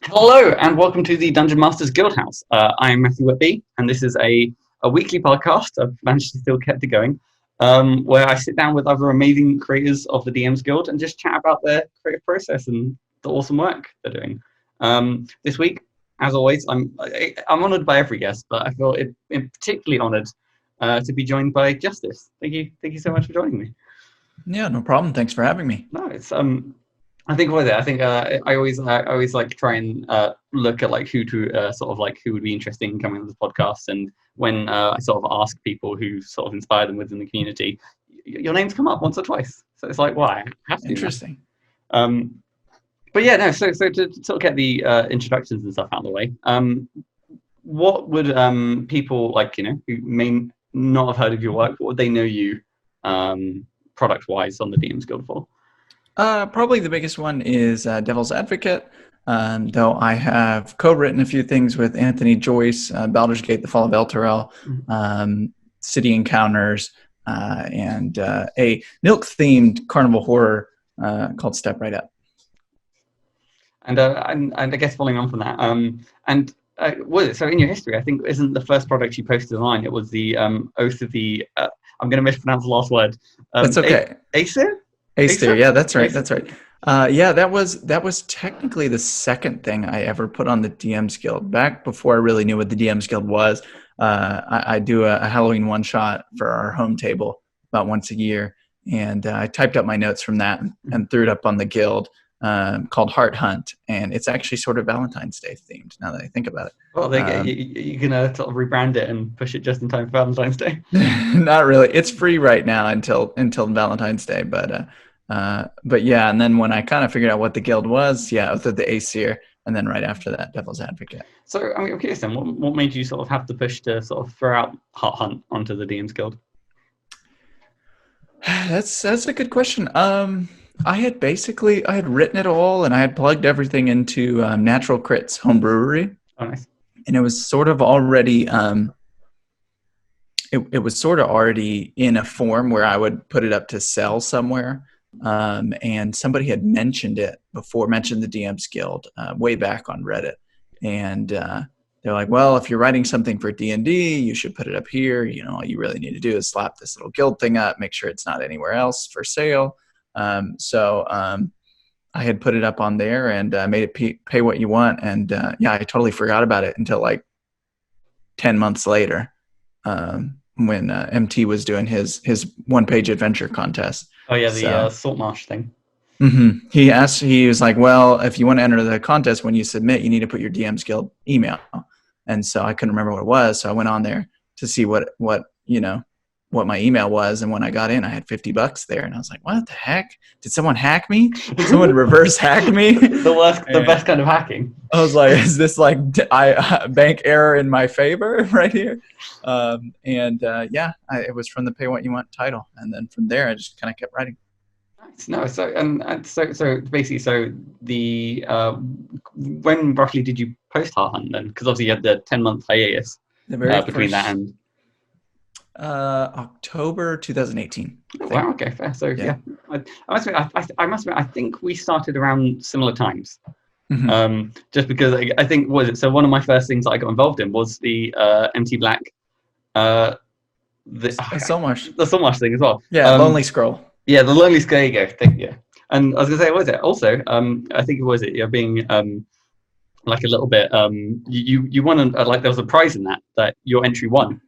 Hello and welcome to the Dungeon Masters Guildhouse. I'm Matthew Whitby, and this is a weekly podcast. I've managed to still keep it going, where I sit down with other amazing creators of the DMs Guild and just chat about their creative process and the awesome work they're doing. This week, as always, I'm honoured by every guest, but I feel particularly honoured to be joined by Justice. Thank you so much for joining me. Yeah, no problem. Thanks for having me. No, it's I think what is it? I think I always like to try and look at like who to sort of like who would be interesting in coming on this podcast. And when I sort of ask people who sort of inspire them within the community, your names come up once or twice. So it's like, why? I have to. Interesting. But yeah, no. So to sort of get the introductions and stuff out of the way, what would people like who may not have heard of your work? What would they know you product wise on the DMs Guild for? Probably the biggest one is Devil's Advocate, though I have co-written a few things with Anthony Joyce, Baldur's Gate, The Fall of El City Encounters, and a Milk-themed carnival horror called Step Right Up. And I guess following on from that, was it so in your history? I think isn't the first product you posted online? It was the Oath of the. I'm going to mispronounce the last word. That's okay. Aesir? Aesir, yeah, that's right. That's right. Yeah, that was technically the second thing I ever put on the DMs Guild. Back before I really knew what the DMs Guild was, I do a Halloween one shot for our home table about once a year, and I typed up my notes from that and threw it up on the guild called Heart Hunt, and it's actually sort of Valentine's Day themed. Now that I think about it. Well, you're gonna sort of rebrand it and push it just in time for Valentine's Day. Not really. It's free right now until Valentine's Day, but yeah. And then when I kind of figured out what the guild was, yeah, Oath of the Aesir, and then right after that, Devil's Advocate. So I'm curious then, what made you sort of have to push to sort of throw out Heart Hunt onto the DMs Guild? That's a good question. I had written it all, and I had plugged everything into Natural Crits Home Brewery. Oh, nice. And it was sort of already it was sort of already in a form where I would put it up to sell somewhere. And somebody had mentioned the DMs Guild way back on Reddit. And they're like, well, if you're writing something for D&D, you should put it up here. All you really need to do is slap this little guild thing up, make sure it's not anywhere else for sale. So I had put it up on there and made it pay what you want. And yeah, I totally forgot about it until like 10 months later when MT was doing his one-page adventure contest. Oh yeah, the Saltmarsh thing. Mm-hmm. He was like, well, if you want to enter the contest, when you submit, you need to put your DMs Guild email. And so I couldn't remember what it was. So I went on there to see what my email was, and when I got in, I had $50 there, and I was like, "What the heck? Did someone hack me? Did someone reverse hack me?" the best kind of hacking. I was like, "Is this like bank error in my favor right here?" It was from the Pay What You Want title, and then from there, I just kind of kept writing. Nice. No, so basically, the when roughly did you post Heart Hunt then? Because obviously you had the 10-month hiatus between that and. October 2018. Wow. Okay. Fair. So yeah, I must admit, I think we started around similar times. Mm-hmm. Just because I think so one of my first things that I got involved in was the MT Black, the Saltmarsh thing as well. Yeah, Lonely Scroll. Yeah, the Lonely Scroll. There you go. Thank you. And I was gonna say, was it also? I think it was it. You're being like a little bit. You won like there was a prize in that your entry won.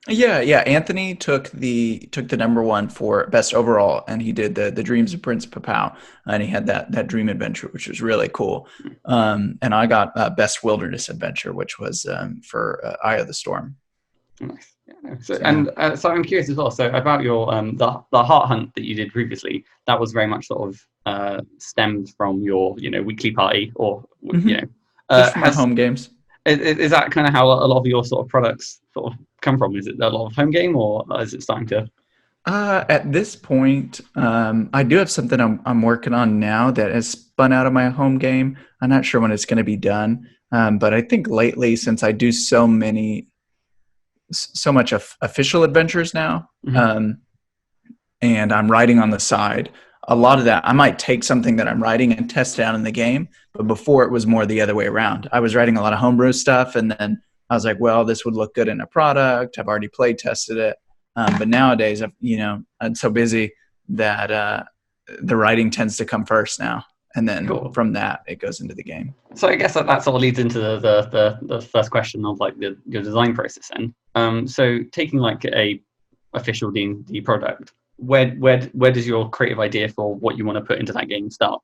Yeah. Anthony took the number one for best overall, and he did the Dreams of Prince Papau, and he had that dream adventure, which was really cool. And I got best wilderness adventure, which was for Eye of the Storm. Nice. Yeah. So I'm curious as well. So about your the Heart Hunt that you did previously, that was very much sort of stemmed from your weekly party or from home games. Is that kind of how a lot of your sort of products sort of come from? Is it a lot of home game, or is it starting to? At this point, I do have something I'm working on now that has spun out of my home game. I'm not sure when it's going to be done, but I think lately, since I do so much of official adventures now, mm-hmm. And I'm writing on the side, a lot of that, I might take something that I'm writing and test it out in the game. But before it was more the other way around. I was writing a lot of homebrew stuff, and then I was like, well, this would look good in a product. I've already play tested it. But nowadays, I'm so busy that the writing tends to come first now. And then Cool. from that, it goes into the game. So I guess that sort of leads into the first question of like your design process then. So taking like a official D&D product, where does your creative idea for what you want to put into that game start?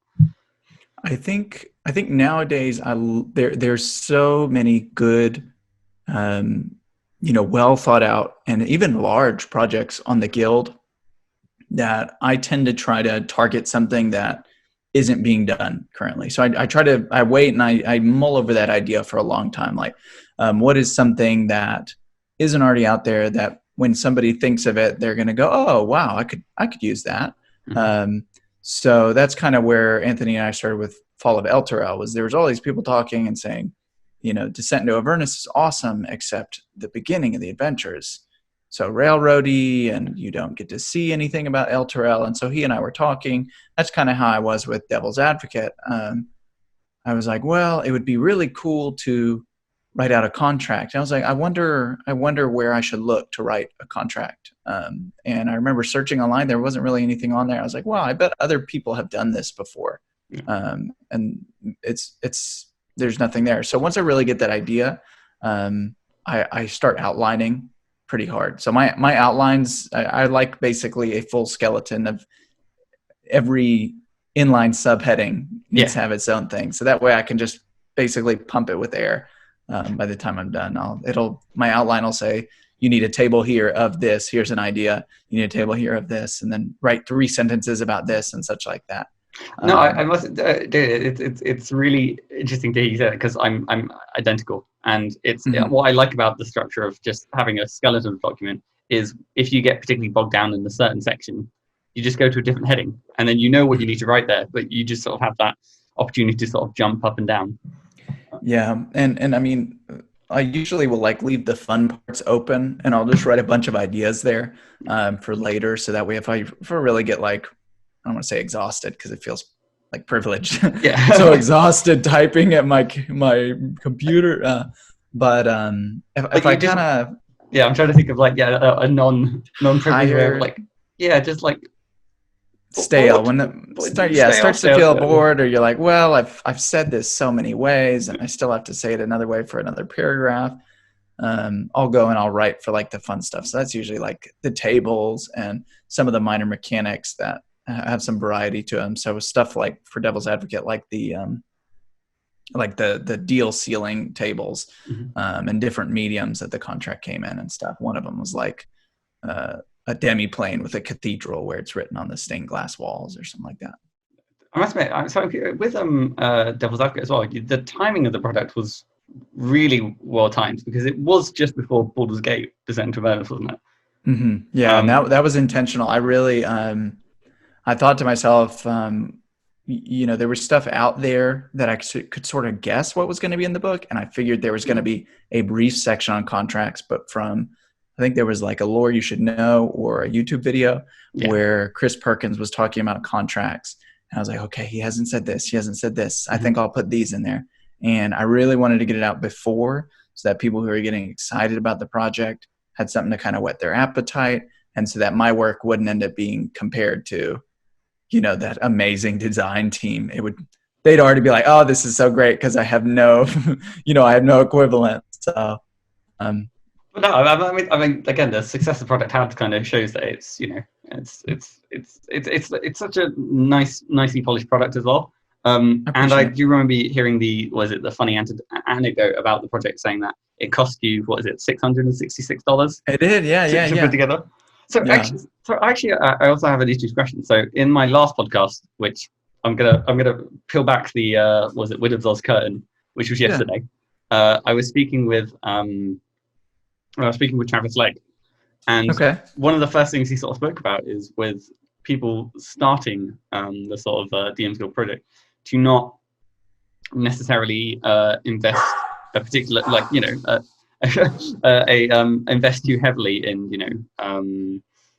I think nowadays there's so many good, well thought out and even large projects on the guild that I tend to try to target something that isn't being done currently. So I wait and I mull over that idea for a long time. Like, what is something that isn't already out there that when somebody thinks of it, they're going to go, oh, wow, I could use that. Mm-hmm. So that's kind of where Anthony and I started with Fall of Elturel. Was there was all these people talking and saying, Descent into Avernus is awesome, except the beginning of the adventures so railroady, and you don't get to see anything about Elturel. And so he and I were talking. That's kind of how I was with Devil's Advocate. I was like, well, it would be really cool to write out a contract. And I was like, I wonder where I should look to write a contract. And I remember searching online. There wasn't really anything on there. I was like, wow, I bet other people have done this before. And there's nothing there. So once I really get that idea, I start outlining pretty hard. So my outlines, I like basically a full skeleton of every inline subheading needs to have its own thing. So that way I can just basically pump it with air. By the time I'm done, my outline will say, you need a table here of this. Here's an idea. You need a table here of this, and then write 3 sentences about this and such like that. No, I must. It's really interesting to hear you say that, because I'm identical, and it's what I like about the structure of just having a skeleton document is if you get particularly bogged down in a certain section, you just go to a different heading, and then you know what you need to write there, but you just sort of have that opportunity to sort of jump up and down. Yeah, and I mean, I usually will leave the fun parts open, and I'll just write a bunch of ideas there for later, so that way if I really get I don't want to say exhausted because it feels like privileged. Yeah. So exhausted typing at my computer, but if I kind of I'm trying to think of a non-privileged just stale when starts to feel bored, or you're like, well, I've said this so many ways and I still have to say it another way for another paragraph. I'll go and I'll write for the fun stuff. So that's usually the tables and some of the minor mechanics that have some variety to them. So stuff for Devil's Advocate, the deal ceiling tables, and different mediums that the contract came in and stuff. One of them was a demi-plane with a cathedral where it's written on the stained glass walls or something like that. I must admit, so with Devil's Advocate as well, the timing of the product was really well timed, because it was just before Baldur's Gate Descent into Avernus, wasn't it? Mm-hmm. Yeah, and that was intentional. I really, I thought to myself, there was stuff out there that I could sort of guess what was going to be in the book, and I figured there was going to be a brief section on contracts, but I think there was a Lore You Should Know or a YouTube video where Chris Perkins was talking about contracts. And I was like, okay, he hasn't said this. He hasn't said this. I think I'll put these in there. And I really wanted to get it out before, so that people who are getting excited about the project had something to kind of whet their appetite. And so that my work wouldn't end up being compared to, that amazing design team. They'd already be like, oh, this is so great, because I have no, I have no equivalent. So, But no, I mean, again, the success the product had kind of shows that it's such a nicely polished product as well. And I do remember hearing the funny anecdote about the project, saying that it cost you $666. It did, to put together. So actually, I also have an issue question. So in my last podcast, which I'm gonna peel back the Wizard of Oz curtain, which was yesterday. I was speaking with Travis Legg, and one of the first things he sort of spoke about is with people starting the sort of DMsGuild project, to not necessarily invest a particular invest too heavily in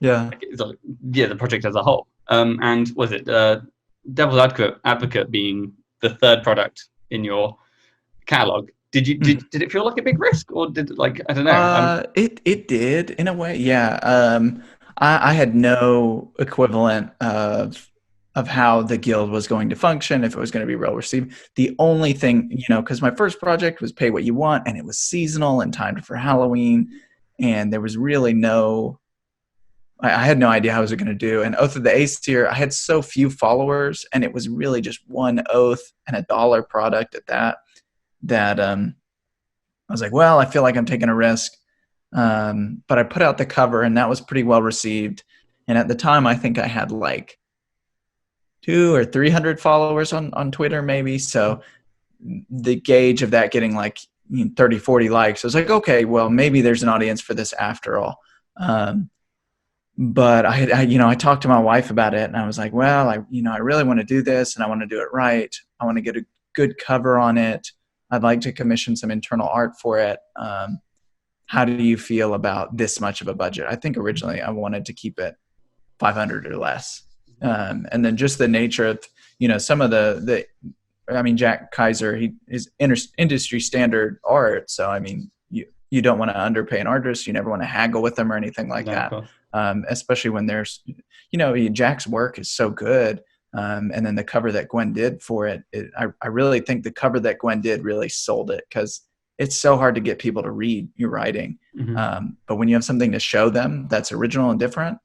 the project as a whole. And was it Devil's Advocate being the third product in your catalog? Did it feel like a big risk, or did it, like, I don't know? It did in a way, yeah. I had no equivalent of how the guild was going to function, if it was going to be well received. The only thing, because my first project was pay what you want, and it was seasonal and timed for Halloween, and there was really I had no idea how I was going to do. And Oath of the Aesir, I had so few followers, and it was really just one oath and a dollar product at that I was like, well, I feel like I'm taking a risk. But I put out the cover, and that was pretty well received. And at the time, I think I had like 200 or 300 followers on Twitter, maybe. So the gauge of that getting like 30, 40 likes, I was like, okay, well, maybe there's an audience for this after all. But I talked to my wife about it, and I was like, well, I really want to do this, and I want to do it right. I want to get a good cover on it. I'd like to commission some internal art for it. How do you feel about this much of a budget? I think originally I wanted to keep it 500 or less. And then just the nature of, some of Jack Kaiser, he is industry standard art. So, you don't want to underpay an artist. You never want to haggle with them or anything like that. Especially when there's, Jack's work is so good. And then the cover that Gwen did for it, I really think the cover that Gwen did really sold it, because it's so hard to get people to read your writing. Mm-hmm. But when you have something to show them that's original and different,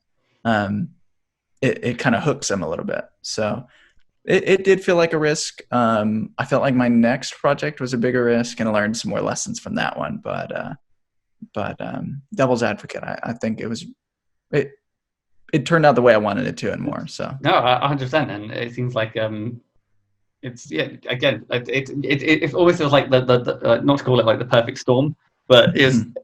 it kind of hooks them a little bit. So it did feel like a risk. I felt like my next project was a bigger risk, and I learned some more lessons from that one. But Devil's Advocate, I think it turned out the way I wanted it to and more. So no, 100%, and it seems like it's again it always feels like the not to call it like the perfect storm, but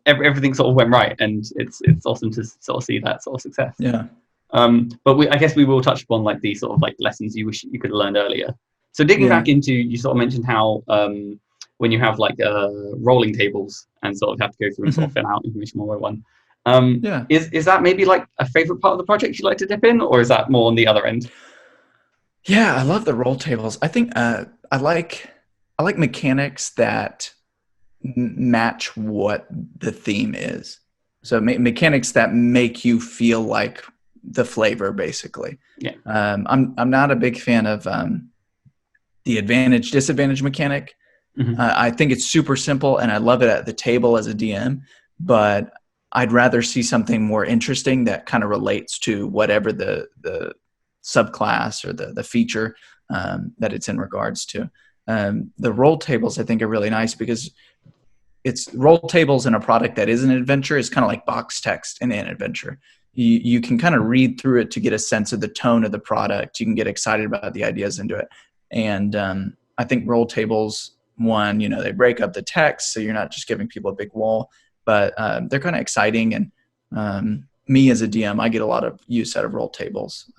everything sort of went right, and it's awesome to sort of see that sort of success. Yeah. But I guess we will touch upon like the sort of like lessons you wish you could have learned earlier. So digging back into, you sort of mentioned how when you have like rolling tables and sort of have to go through and sort of fill out information one by one. Is that maybe like a favorite part of the project you like to dip in, or is that more on the other end? Yeah, I love the roll tables. I think I like mechanics that match what the theme is. So mechanics that make you feel like the flavor, basically. Yeah. I'm not a big fan of the advantage disadvantage mechanic. I think it's super simple, and I love it at the table as a DM, but I'd rather see something more interesting that kind of relates to whatever the subclass or the feature that it's in regards to. The roll tables, I think, are really nice, because it's roll tables in a product that is an adventure is kind of like box text in an adventure. You can kind of read through it to get a sense of the tone of the product. You can get excited about the ideas into it. And I think roll tables, one, they break up the text, so you're not just giving people a big wall, but they're kind of exciting. And me as a DM, I get a lot of use out of roll tables,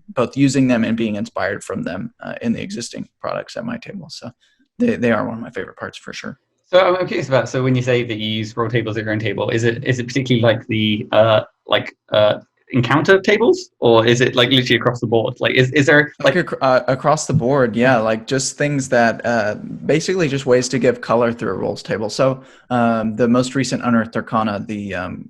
both using them and being inspired from them in the existing products at my table. So they are one of my favorite parts for sure. So I'm curious about, so when you say that you use roll tables at your own table, is it particularly like the encounter tables, or is it like literally across the board? Like is there like across the board? Yeah, like just things that basically just ways to give color through a rolls table. So the most recent Unearthed Arcana, the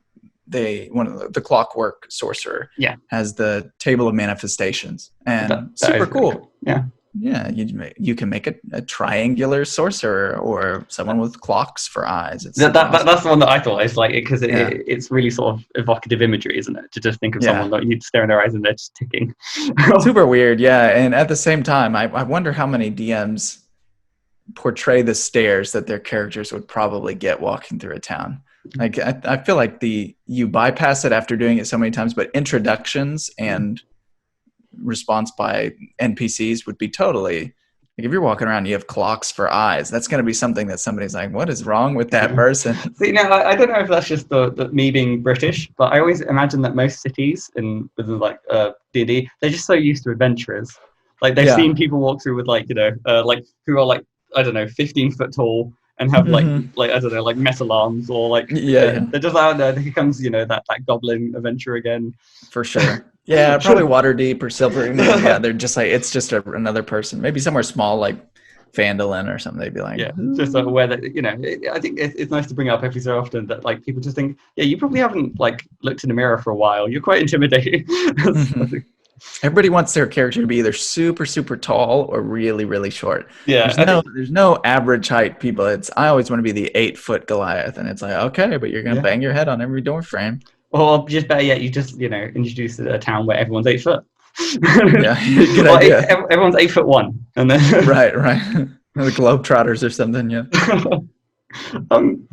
Clockwork Sorcerer, has the Table of Manifestations, and that super cool. Really cool. Yeah, you can make a triangular sorcerer or someone with clocks for eyes. Awesome. That's the one that I thought. It's like because it's really sort of evocative imagery, isn't it? To just think of someone that you stare in their eyes and they're just ticking. Super weird, yeah. And at the same time, I wonder how many DMs portray the stares that their characters would probably get walking through a town. Like I feel like you bypass it after doing it so many times, but introductions and response by NPCs would be totally like, if you're walking around, you have clocks for eyes, that's going to be something that somebody's like, what is wrong with that person? See, now I don't know if that's just the me being British, but I always imagine that most cities within like D&D, they're just so used to adventurers. Like they've seen people walk through with like like who are like, I don't know, 15 foot tall and have Mhm. like I don't know, like metal arms, or like Yeah, they're just out there. Here comes that goblin adventure again. for sure. Yeah, probably Waterdeep or Silvery Moon. Yeah, they're just like, it's just another person. Maybe somewhere small like Phandalin or something. They'd be like, Yeah, just aware that I think it's nice to bring up every so often that like people just think, yeah, you probably haven't like looked in the mirror for a while. You're quite intimidating. Mhm. Everybody wants their character to be either super, super tall or really, really short. Yeah, I think There's no average height people. I always want to be the 8 foot Goliath, and it's like, okay, but you're gonna yeah. bang your head on every door frame. Or just better yet, you just introduce a town where everyone's 8 foot. Yeah, good Or idea. everyone's 8'1", and then Right, right. The Globetrotters or something. Yeah.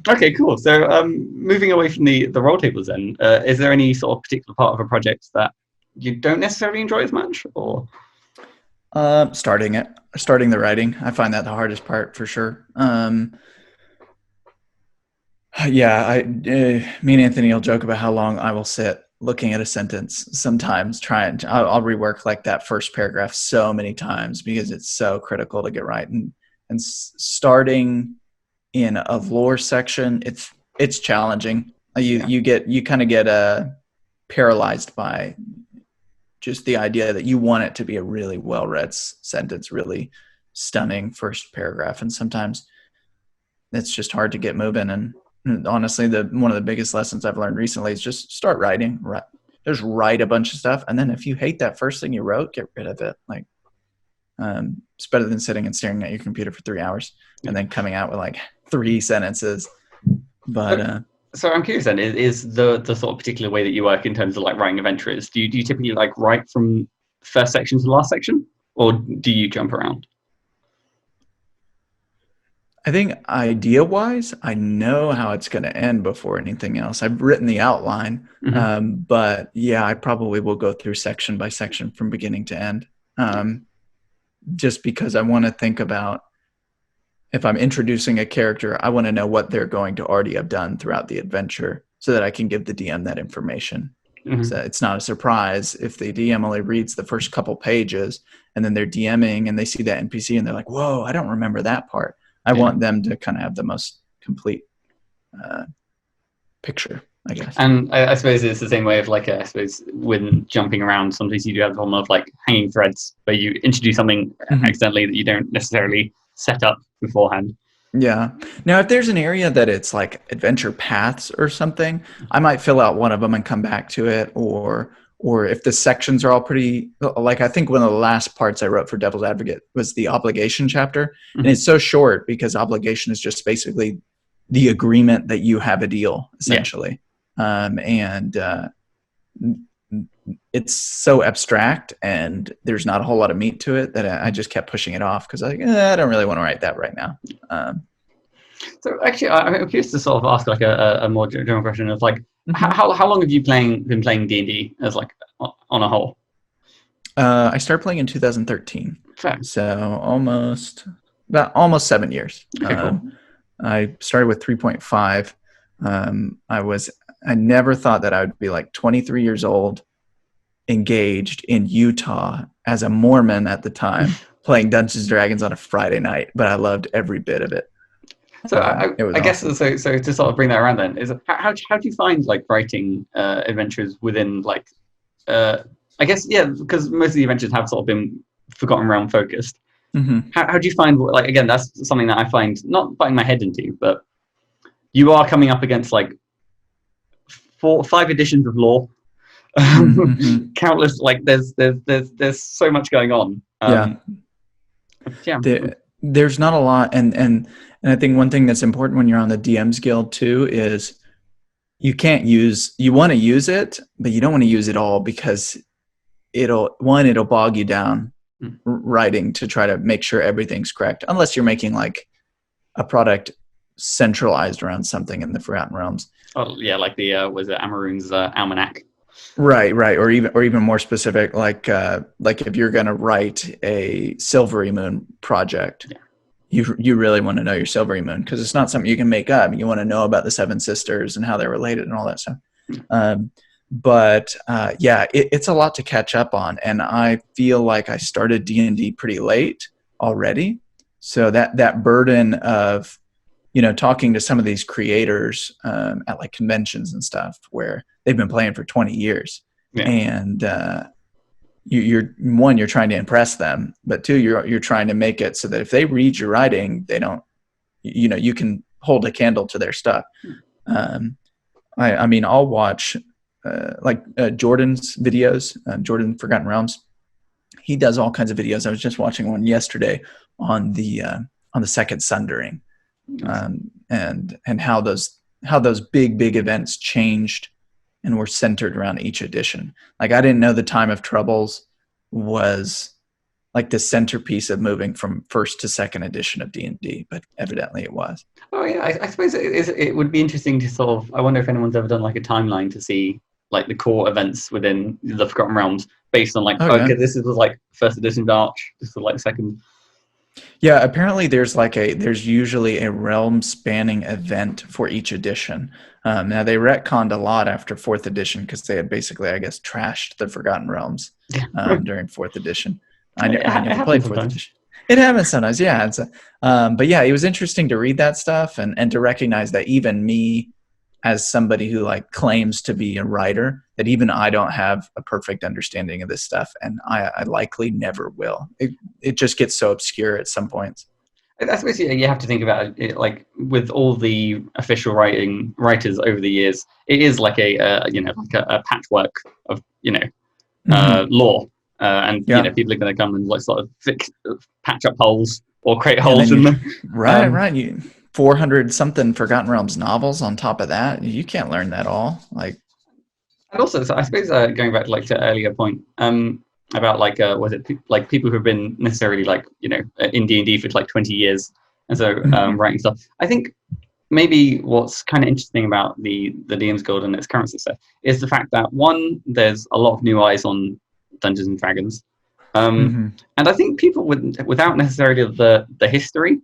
okay, cool. So moving away from the roll tables, then is there any sort of particular part of a project that you don't necessarily enjoy as much, or Starting the writing. I find that the hardest part for sure. Yeah, me and Anthony will joke about how long I will sit looking at a sentence. Sometimes I'll rework like that first paragraph so many times because it's so critical to get right. And starting in a lore section, it's challenging. You kind of get paralyzed by just the idea that you want it to be a really well read sentence, really stunning first paragraph, and sometimes it's just hard to get moving. And honestly, one of the biggest lessons I've learned recently is just start writing. Just write a bunch of stuff, and then if you hate that first thing you wrote, get rid of it. Like, it's better than sitting and staring at your computer for 3 hours and then coming out with like 3 sentences. But so I'm curious then, is the sort of particular way that you work in terms of like writing adventures? Do you typically like write from first section to last section, or do you jump around? I think idea-wise, I know how it's going to end before anything else. I've written the outline, Mm-hmm. but yeah, I probably will go through section by section from beginning to end, just because I want to think about if I'm introducing a character, I want to know what they're going to already have done throughout the adventure so that I can give the DM that information. Mm-hmm. So it's not a surprise if the DM only reads the first couple pages and then they're DMing and they see that NPC and they're like, whoa, I don't remember that part. I want them to kind of have the most complete picture, I guess. And I suppose it's the same way of like, I suppose when jumping around, sometimes you do have the problem of like hanging threads where you introduce something accidentally that you don't necessarily set up beforehand. Yeah. Now, if there's an area that it's like adventure paths or something, I might fill out one of them and come back to it. Or if the sections are all pretty, like I think one of the last parts I wrote for Devil's Advocate was the obligation chapter. And it's so short because obligation is just basically the agreement that you have a deal, essentially. And it's so abstract and there's not a whole lot of meat to it that I just kept pushing it off because I don't really want to write that right now. So actually, I'm curious to sort of ask like a more general question of like, how long have you been playing D&D as like on a whole? I started playing in 2013. Fair. So almost 7 years. Okay, cool. I started with 3.5. I never thought that I would be like 23 years old, engaged in Utah as a Mormon at the time, playing Dungeons & Dragons on a Friday night, but I loved every bit of it. So I guess awesome. so to sort of bring that around then is how do you find like writing adventures within like I guess because most of the adventures have sort of been Forgotten Realm focused. How do you find like again that's something that I find not butting my head into, but you are coming up against like 5 editions of lore. Countless like there's so much going on. There's not a lot, and I think one thing that's important when you're on the DMsGuild too is you want to use it, but you don't want to use it all because it'll bog you down writing to try to make sure everything's correct, unless you're making like a product centralized around something in the Forgotten Realms. Oh yeah, like the was it Amaroon's almanac. Right, or even more specific, like if you're going to write a Silvery Moon project, you really want to know your Silvery Moon because it's not something you can make up. You want to know about the 7 sisters and how they're related and all that stuff. It's a lot to catch up on, and I feel like I started D&D pretty late already, so that burden of talking to some of these creators at like conventions and stuff where they've been playing for 20 years, and you're trying to impress them, but two, you're trying to make it so that if they read your writing, they don't, you can hold a candle to their stuff. I mean, I'll watch Jordan's videos, Jordan Forgotten Realms. He does all kinds of videos. I was just watching one yesterday on the Second Sundering, and how those big events changed and were centered around each edition. Like, I didn't know the Time of Troubles was like the centerpiece of moving from first to second edition of D&D, but evidently it was. Oh yeah, I suppose it would be interesting to sort of, I wonder if anyone's ever done like a timeline to see like the core events within the Forgotten Realms based on like, this is like first edition Arch, this is like second. Yeah, apparently there's usually a realm spanning event for each edition. Now they retconned a lot after 4th edition because they had basically, I guess, trashed the Forgotten Realms during 4th edition. I never played 4th edition. It happens sometimes, yeah. But yeah, it was interesting to read that stuff and to recognize that even me, as somebody who like claims to be a writer, that even I don't have a perfect understanding of this stuff, and I likely never will. It just gets so obscure at some points. That's basically, you have to think about it, like with all the official writers over the years, it is like a patchwork of lore, and people are going to come and like sort of patch up holes or create holes in them. Right. 400 something Forgotten Realms novels on top of that. You can't learn that all. Like, and also, so I suppose going back like to earlier point about like was it like people who've been necessarily like in D&D for like 20 years and so writing stuff. I think maybe what's kind of interesting about the DMs Guild and its current success is the fact that one, there's a lot of new eyes on Dungeons and Dragons, and I think people without necessarily the history,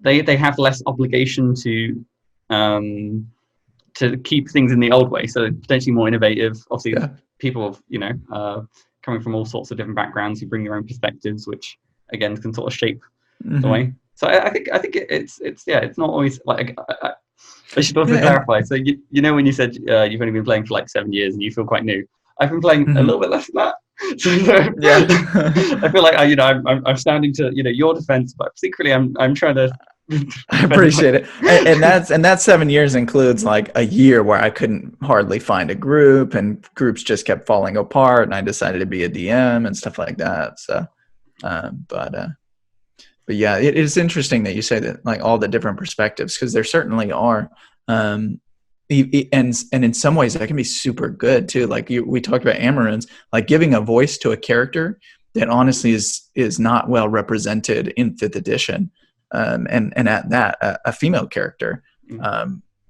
they have less obligation to keep things in the old way, so potentially more innovative. Obviously, people coming from all sorts of different backgrounds who bring their own perspectives, which again can sort of shape the way. So I think it's not always like I should also clarify. So when you said you've only been playing for like 7 years and you feel quite new, I've been playing a little bit less than that. So, I feel like I'm standing to your defense, but secretly I'm trying to. I appreciate it, and that 7 years includes like a year where I couldn't hardly find a group, and groups just kept falling apart, and I decided to be a DM and stuff like that. So, but yeah, it is interesting that you say that, like all the different perspectives, because there certainly are, and in some ways that can be super good too. Like we talked about Amaroons, like giving a voice to a character that honestly is not well represented in 5th edition. And at that, a female character.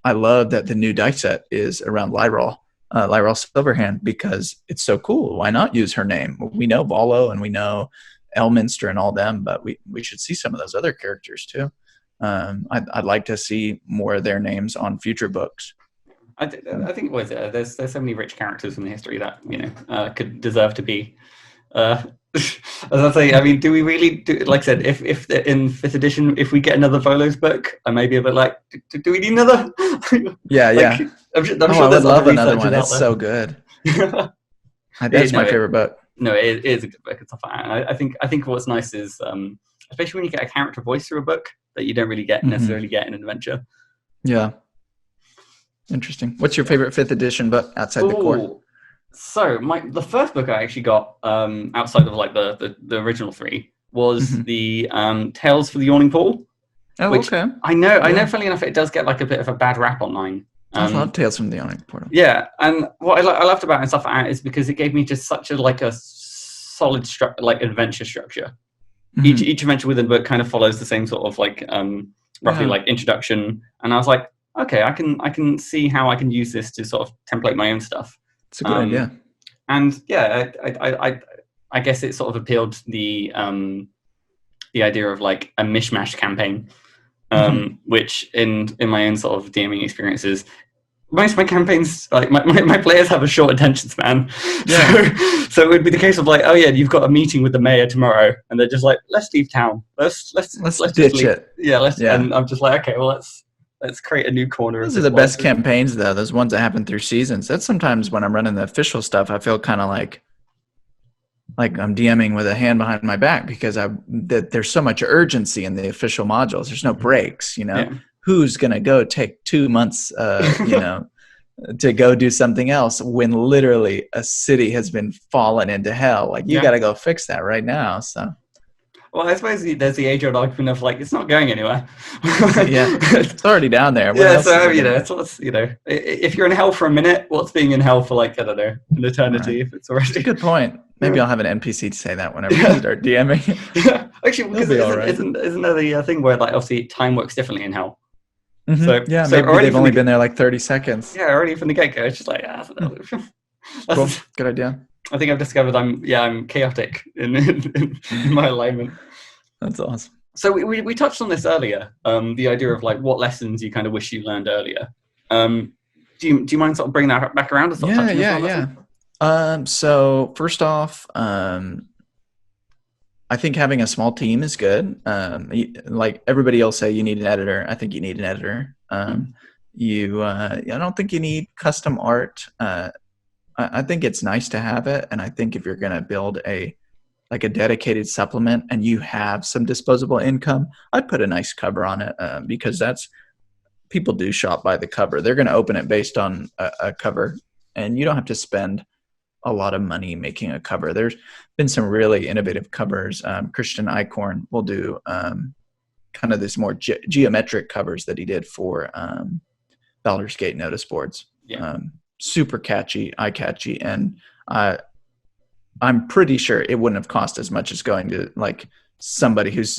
I love that the new dice set is around Lyral Silverhand, because it's so cool. Why not use her name? We know Volo and we know Elminster and all them, but we should see some of those other characters too. I'd like to see more of their names on future books. I think it was there's so many rich characters in the history that could deserve to be. As I say, I mean, do we really do? Like I said, if in 5th edition, if we get another Volo's book, I may be a bit like, do we need another? Yeah. I'm sure I would love another one. It's so good. That's my favorite book. No, it is a good book. It's a fan. I think what's nice is, especially when you get a character voice through a book that you don't really necessarily get in an adventure. Yeah. Interesting. What's your favorite 5th edition book outside the core? So the first book I actually got outside of like the original 3 was the Tales for the Yawning Pool. Oh, which okay. I know. Funnily enough, it does get like a bit of a bad rap online. I love Tales from the Yawning Portal. Yeah, and what I loved about it and stuff like that is because it gave me just such a solid adventure structure. Each adventure within the book kind of follows the same sort of like roughly like introduction, and I was like, okay, I can see how I can use this to sort of template my own stuff. It's a good idea. And yeah, I guess it sort of appealed to the idea of like a mishmash campaign, which in my own sort of DMing experiences, most of my campaigns, like my players have a short attention span. Yeah. So it would be the case of like, oh yeah, you've got a meeting with the mayor tomorrow, and they're just like, let's leave town. Let's Let's just ditch leave. it. Yeah, Yeah. and I'm just like, okay, well let's create a new corner of Those are this the world. best campaigns, though. Those ones that happen through seasons. That's sometimes when I'm running the official stuff, I feel kind of like I'm DMing with a hand behind my back because that there's so much urgency in the official modules. There's no breaks, Yeah. Who's gonna go take 2 months, to go do something else when literally a city has been fallen into hell? Like, you got to go fix that right now. So, Well, I suppose there's the age-old argument of like it's not going anywhere. yeah, it's already down there. What Yeah, else is so it gonna do? it's what's if you're in hell for a minute, what's being in hell for like I don't know an All right. eternity if it's already. It's a good point. Maybe Yeah. I'll have an NPC to say that whenever you start DMing. Actually, It'll because be all right. isn't there the thing where like obviously time works differently in hell? Mm-hmm. Yeah, So maybe already they've only been there like 30 seconds. yeah, already from the get-go, it's just like Cool. Good idea. I think I've discovered I'm chaotic in my alignment. That's awesome. So we touched on this earlier, the idea of like what lessons you kind of wish you learned earlier. Do you mind sort of bringing that back around and start touching on Yeah. So first off, I think having a small team is good. Like everybody else say, you need an editor. I think you need an editor. I don't think you need custom art. I think it's nice to have it, and I think if you're going to build a dedicated supplement and you have some disposable income, I'd put a nice cover on it because people do shop by the cover. They're going to open it based on a cover, and you don't have to spend a lot of money making a cover. There's been some really innovative covers. Christian Eichhorn will do kind of this more geometric covers that he did for Baldur's Gate notice boards. Yeah. Super catchy, eye-catchy, and I'm pretty sure it wouldn't have cost as much as going to like somebody who's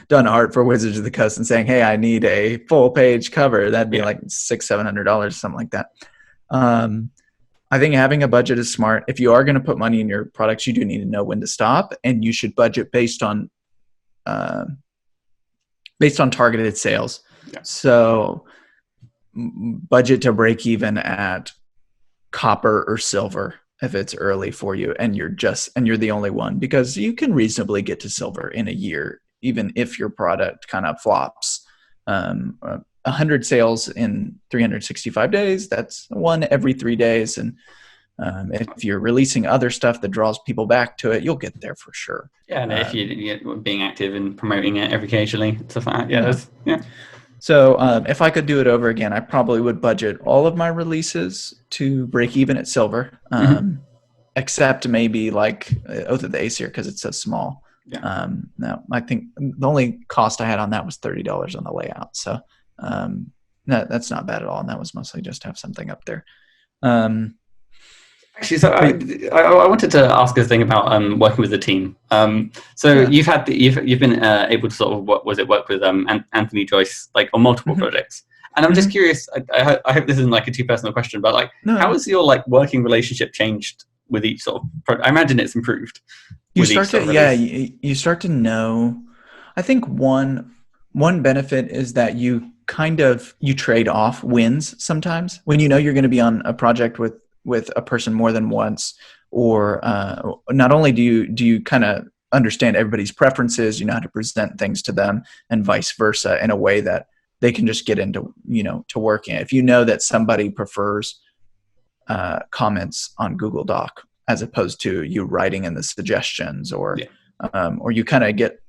done art for Wizards of the Coast and saying, hey, I need a full page cover. That'd be like $600-700, something like that. I think having a budget is smart. If you are going to put money in your products, you do need to know when to stop, and you should budget based on targeted sales. Yeah. So budget to break even at copper or silver if it's early for you and you're the only one, because you can reasonably get to silver in a year, even if your product kind of flops. 100 sales in 365 days, that's one every 3 days. And if you're releasing other stuff that draws people back to it, you'll get there for sure. Yeah, and if you're being active and promoting it occasionally, stuff like that. Yeah. So if I could do it over again, I probably would budget all of my releases to break even at silver, except maybe like Oath of the Aesir because it's so small. Yeah. No, I think the only cost I had on that was $30 on the layout. So that's not bad at all. And that was mostly just to have something up there. Actually, so I wanted to ask a thing about working with the team. You've been able to sort of work with Anthony Joyce like on multiple projects, and I'm just curious. I hope this isn't like a too personal question, but like, how has your like working relationship changed with each sort of project? I imagine it's improved. You start to know. I think one benefit is that you trade off wins sometimes when you know you're going to be on a project with a person more than once, or not only do you kind of understand everybody's preferences, you know how to present things to them, and vice versa in a way that they can just get into, to working. If you know that somebody prefers comments on Google Doc as opposed to you writing in the suggestions, or you kind of get,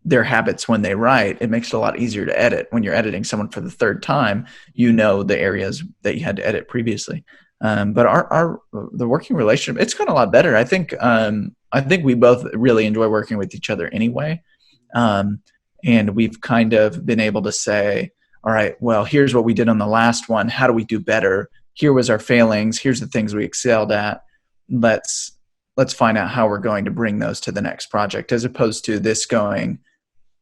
their habits when they write, it makes it a lot easier to edit. When you're editing someone for the third time, the areas that you had to edit previously. But the working relationship, it's gotten a lot better. I think we both really enjoy working with each other anyway. And we've kind of been able to say, all right, well, here's what we did on the last one. How do we do better? Here was our failings. Here's the things we excelled at. Let's find out how we're going to bring those to the next project, as opposed to this going,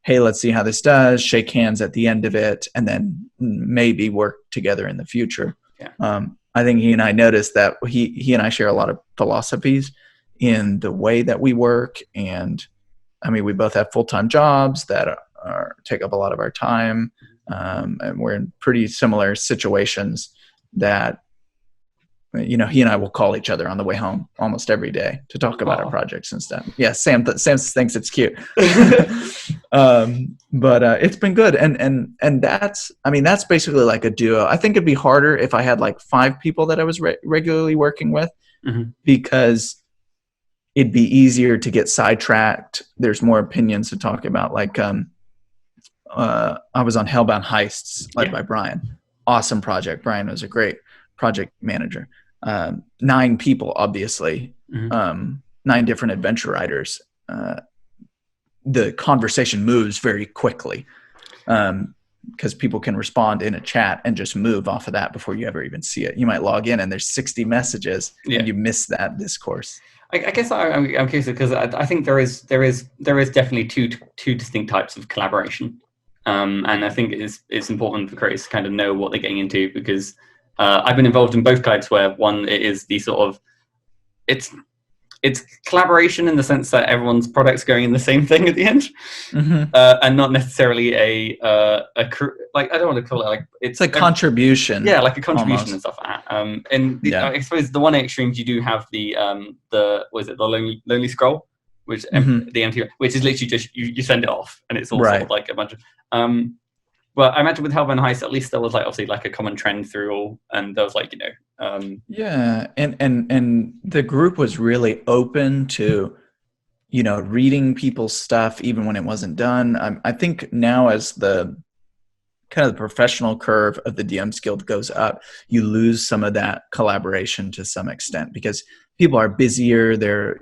hey, let's see how this does, shake hands at the end of it, and then maybe work together in the future. Yeah. I think he and I noticed that he and I share a lot of philosophies in the way that we work. And I mean, we both have full-time jobs that take up a lot of our time. and we're in pretty similar situations that, he and I will call each other on the way home almost every day to talk about our projects and stuff. Yeah, Sam thinks it's cute. But it's been good, and that's basically like a duo. I think it'd be harder if I had like 5 people that I was regularly working with, because it'd be easier to get sidetracked. There's more opinions to talk about. Like I was on Hellbound Heists, led by Brian. Awesome project. Brian was a great project manager. 9 people, obviously, 9 different adventure writers. The conversation moves very quickly, because people can respond in a chat and just move off of that before you ever even see it. You might log in and there's 60 messages and you miss that discourse. I guess I'm curious, because I think there is definitely two distinct types of collaboration, and I think it's important for creators to kind of know what they're getting into, because I've been involved in both types, where one, it is the sort of it's collaboration in the sense that everyone's product's going in the same thing at the end, and not necessarily a like, I don't want to call it like, it's a contribution. Yeah, like a contribution almost. And stuff like that. I suppose the one extremes you do have the lonely scroll, which the empty, which is literally just you send it off and it's all sort of like a bunch of but I imagine with Hellbound Heist, at least there was like obviously like a common trend through all, and there was like, and the group was really open to, reading people's stuff even when it wasn't done. I think now, as the kind of the professional curve of the DMs Guild goes up, you lose some of that collaboration to some extent, because people are busier. They're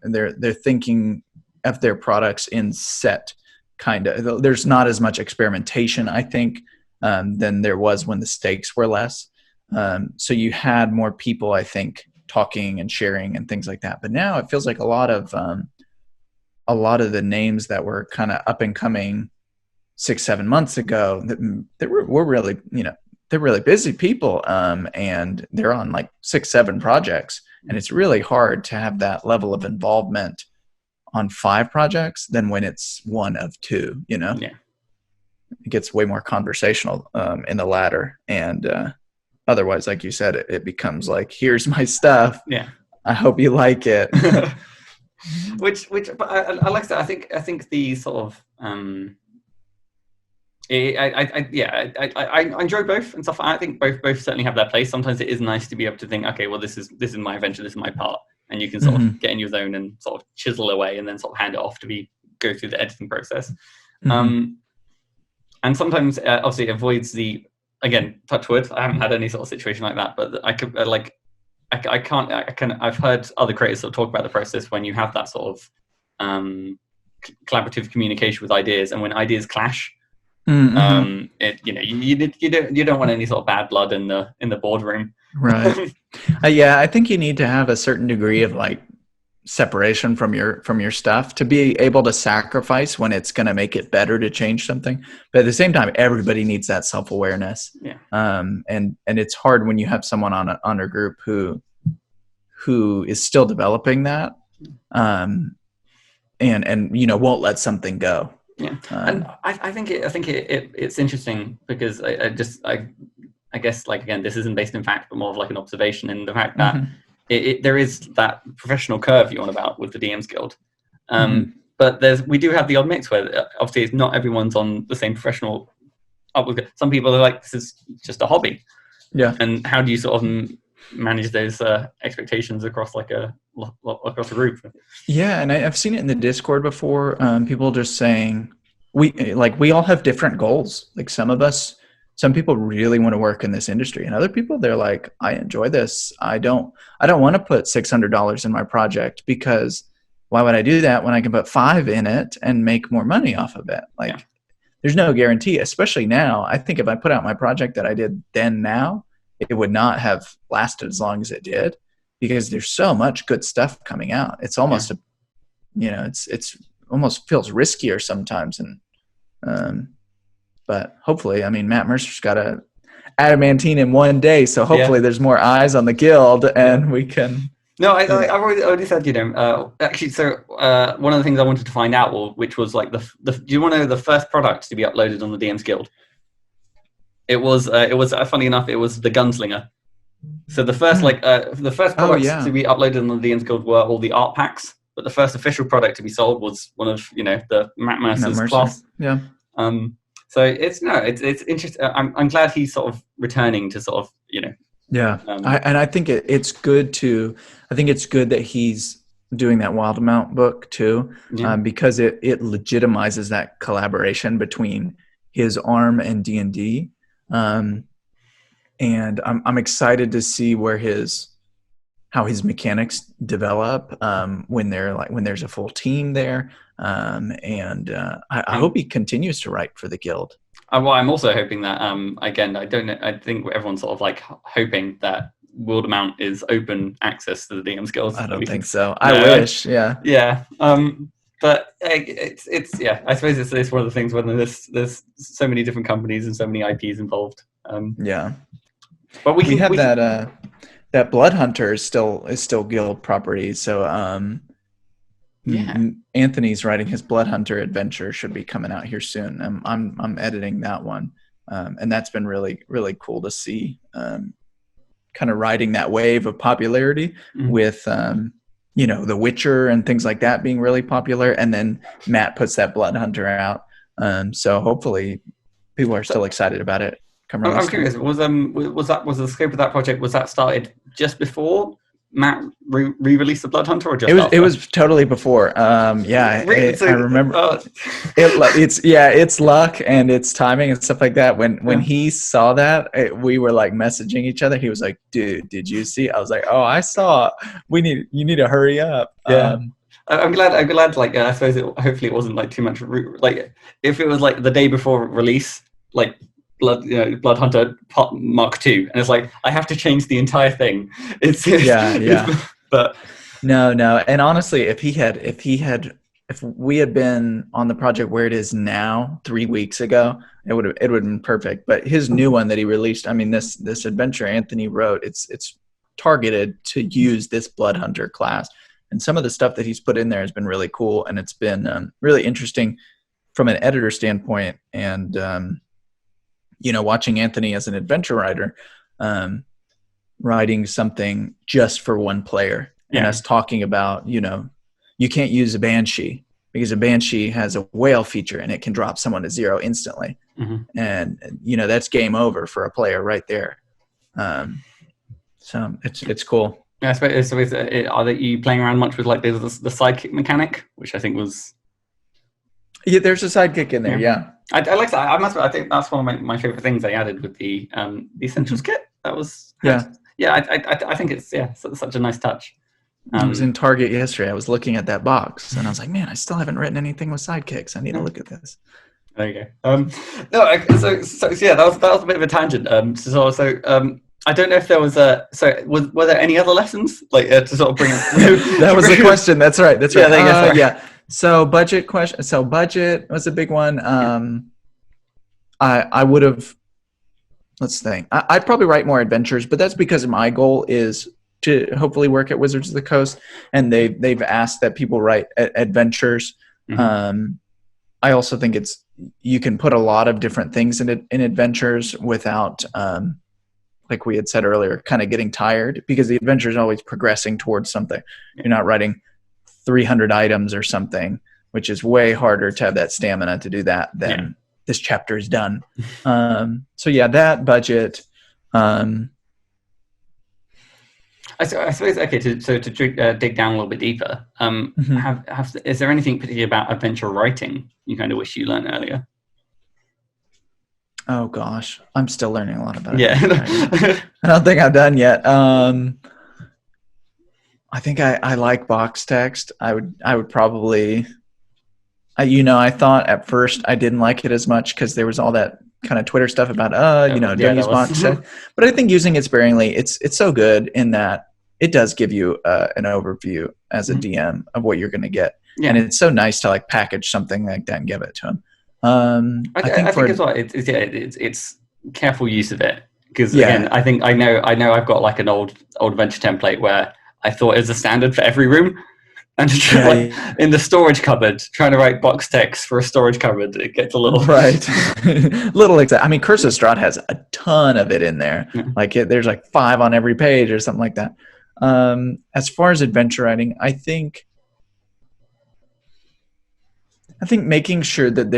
they're thinking of their products in set. There's not as much experimentation, I think, than there was when the stakes were less. So you had more people, I think, talking and sharing and things like that. But now it feels like a lot of the names that were kind of up and coming 6-7 months ago, that were really, they're really busy people, and they're on like 6-7 projects, and it's really hard to have that level of involvement on 5 projects than when it's 1 of 2, It gets way more conversational in the latter, and otherwise, like you said, it becomes like, here's my stuff. Yeah, I hope you like it. which but I like that. I think the sort of I enjoy both and stuff. I think both certainly have their place. Sometimes it is nice to be able to think, okay, well, this is my adventure, this is my part, and you can sort of get in your zone and sort of chisel away, and then sort of hand it off to go through the editing process. And sometimes obviously it avoids the, again, touch wood, I haven't had any sort of situation like that, but I could I've heard other creators sort of talk about the process when you have that sort of collaborative communication with ideas, and when ideas clash. You don't want any sort of bad blood in the boardroom, right? I think you need to have a certain degree of like separation from your stuff to be able to sacrifice when it's going to make it better to change something. But at the same time, everybody needs that self-awareness. And it's hard when you have someone on a group who is still developing that, and won't let something go. And I think it's interesting, because I guess, like, again, this isn't based in fact, but more of like an observation in the fact that there is that professional curve you're on about with the DMs Guild. But we do have the odd mix where obviously it's not everyone's on the same professional upward. Some people are like, this is just a hobby. Yeah. And how do you sort of manage those expectations across across a group? Yeah, and I've seen it in the Discord before. People just saying, we all have different goals. Like some people really want to work in this industry, and other people, they're like, I enjoy this. I don't want to put $600 in my project, because why would I do that when I can put 5 in it and make more money off of it? There's no guarantee, especially now. I think if I put out my project that I did then now, it would not have lasted as long as it did, because there's so much good stuff coming out. It's almost it's almost feels riskier sometimes. And but hopefully, I mean, Matt Mercer's got a adamantine in one day, so hopefully there's more eyes on the guild, and we can. No, I've already said, actually, so one of the things I wanted to find out, which was like do you want to know the first product to be uploaded on the DMs Guild? funny enough, it was the Gunslinger. So the first products to be uploaded on the DMs Guild were all the art packs, but the first official product to be sold was one of the Matt Mercer's class. Yeah. So it's interesting. I'm glad he's sort of returning to sort of Yeah, I think it's good that he's doing that Wild Amount book too, because it legitimizes that collaboration between his arm and D&D, and I'm excited to see how his mechanics develop when there's a full team there, and I hope he continues to write for the guild. Well, I'm also hoping that again, I don't know. I think everyone's sort of like hoping that World Amount is open access to the DMs Guild. I don't think so. I wish, yeah. Yeah. But it's I suppose it's one of the things when there's so many different companies and so many IPs involved. Yeah. But we have that Blood Hunter is still guild property. So Anthony's writing his Blood Hunter adventure, should be coming out here soon. I'm editing that one, and that's been really, really cool to see. Kind of riding that wave of popularity with The Witcher and things like that being really popular, and then Matt puts that Blood Hunter out. So hopefully people are still excited about it. I'm curious. Was the scope of that project, was that started just before Matt re-released the Blood Hunter, or just after? It was totally before. I remember. It's luck and it's timing and stuff like that. When he saw that, we were like messaging each other. He was like, "Dude, did you see?" I was like, "Oh, I saw. You need to hurry up." Yeah. I'm glad. Like, I suppose hopefully it wasn't like too much. Like, if it was like the day before release, like Blood Hunter Mark II, and it's like I have to change the entire thing. But no, and honestly, if we had been on the project where it is now 3 weeks ago, it would have been perfect. But his new one that he released, I mean, this adventure Anthony wrote, it's targeted to use this Blood Hunter class, and some of the stuff that he's put in there has been really cool, and it's been really interesting from an editor standpoint, and watching Anthony as an adventure writer, writing something just for one player, and us talking about, you can't use a Banshee because a Banshee has a whale feature and it can drop someone to 0 instantly. And, that's game over for a player right there. So it's cool. Yeah, I suppose, are you playing around much with like the sidekick mechanic, which I think was... Yeah, there's a sidekick in there, yeah. I like that. I think that's one of my favorite things they added with the Essentials kit. That was I think it's such a nice touch. I was in Target yesterday. I was looking at that box and I was like, man, I still haven't written anything with sidekicks. I need to look at this. There you go. That was a bit of a tangent. I don't know if there was were there any other lessons like to sort of bring? That was the question. That's right. Yeah. So budget question. So budget was a big one. I would have. Let's think. I'd probably write more adventures, but that's because my goal is to hopefully work at Wizards of the Coast, and they've asked that people write adventures. I also think you can put a lot of different things in adventures without, like we had said earlier, kind of getting tired, because the adventure is always progressing towards something. You're not writing 300 items or something, which is way harder to have that stamina to do that than this chapter is done. That budget. I suppose, okay, to dig down a little bit deeper, is there anything particularly about adventure writing you kind of wish you learned earlier? Oh gosh, I'm still learning a lot about it. Yeah. I don't think I'm done yet. I think I like box text. I would probably, I thought at first I didn't like it as much because there was all that kind of Twitter stuff about, don't use box text. But I think using it sparingly, it's so good in that it does give you an overview as a DM of what you're going to get. Yeah. And it's so nice to like package something like that and give it to them. I think as well, it's careful use of it, because again, I know I've got like an old adventure template where I thought it was a standard for every room, And in the storage cupboard, trying to write box text for a storage cupboard, it gets a little right. I mean, Curse of Strahd has a ton of it in there. Yeah. Like there's like 5 on every page or something like that. As far as adventure writing, I think making sure that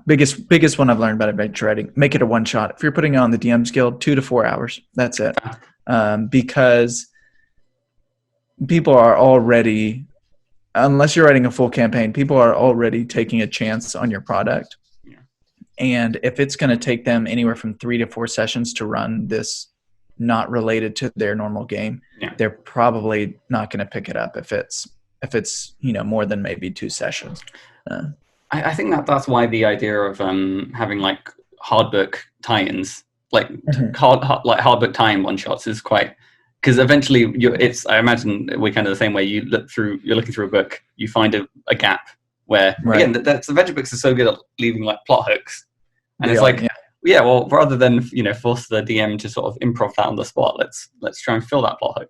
biggest one I've learned about adventure writing, make it a one shot. If you're putting it on the DMs Guild, 2 to 4 hours, that's it. Because people are already, unless you're writing a full campaign, people are already taking a chance on your product. Yeah. And if it's going to take them anywhere from 3 to 4 sessions to run this not related to their normal game, they're probably not going to pick it up if it's more than maybe 2 sessions. I think that's why the idea of having like hard book tie-ins, like hard book tie-in one shots, is quite, because eventually I imagine we're kind of the same way. You're looking through a book, you find a gap where again, the adventure books are so good at leaving like plot hooks, and it's like well, rather than force the DM to sort of improv that on the spot, let's try and fill that plot hook.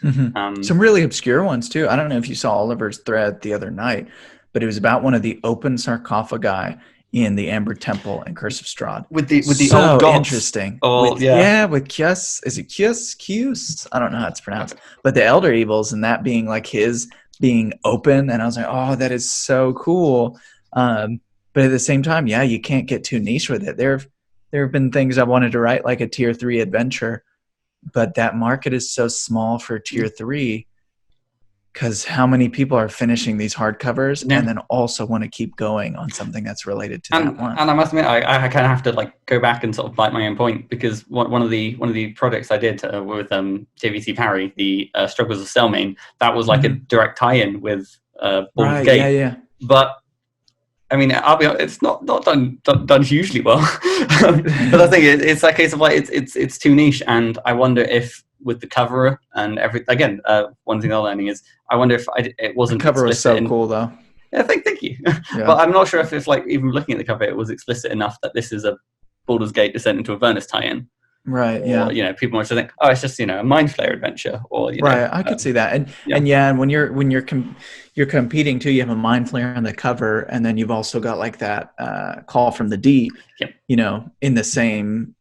Mm-hmm. Some really obscure ones too. I don't know if you saw Oliver's thread the other night, but it was about one of the open sarcophagi in the Amber Temple in Curse of Strahd. With the old gods. Interesting. Oh, with Kius. Is it Kius? I don't know how it's pronounced. Okay. But the Elder Evils, and that being like his being open, and I was like, oh, that is so cool. But at the same time, you can't get too niche with it. There have been things I wanted to write, like a tier 3 adventure, but that market is so small for tier 3, because how many people are finishing these hardcovers and then also want to keep going on something that's related to that one. And I must admit, I kind of have to like go back and sort of bite my own point, because one of the projects I did with JVC Parry, the Struggles of Selmain, that was like a direct tie-in with Baldur's Gate. Yeah. But I mean, I'll be honest, it's not done hugely well. But I think it's that case of like it's too niche, and I wonder if with the cover and again, one thing I'm learning is I wonder if it wasn't. The cover was so cool though. Yeah, thank you. Yeah. But I'm not sure if like even looking at the cover, it was explicit enough that this is a Baldur's Gate Descent into Avernus tie-in. Right. Or, people might think, oh, it's just a Mind Flayer adventure, or right. I could see that, and when you're competing too, you have a Mind Flayer on the cover, and then you've also got like that Call from the Deep, in the same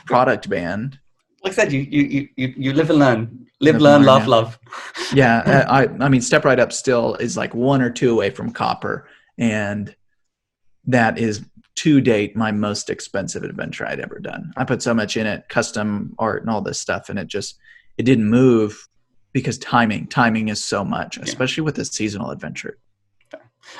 product band. Like I said, you live and learn, learn, love. Yeah, I mean, Step Right Up still is like 1 or 2 away from Copper, and that is to date my most expensive adventure I'd ever done. I put so much in it, custom art and all this stuff, and it didn't move because timing is so much, especially with a seasonal adventure.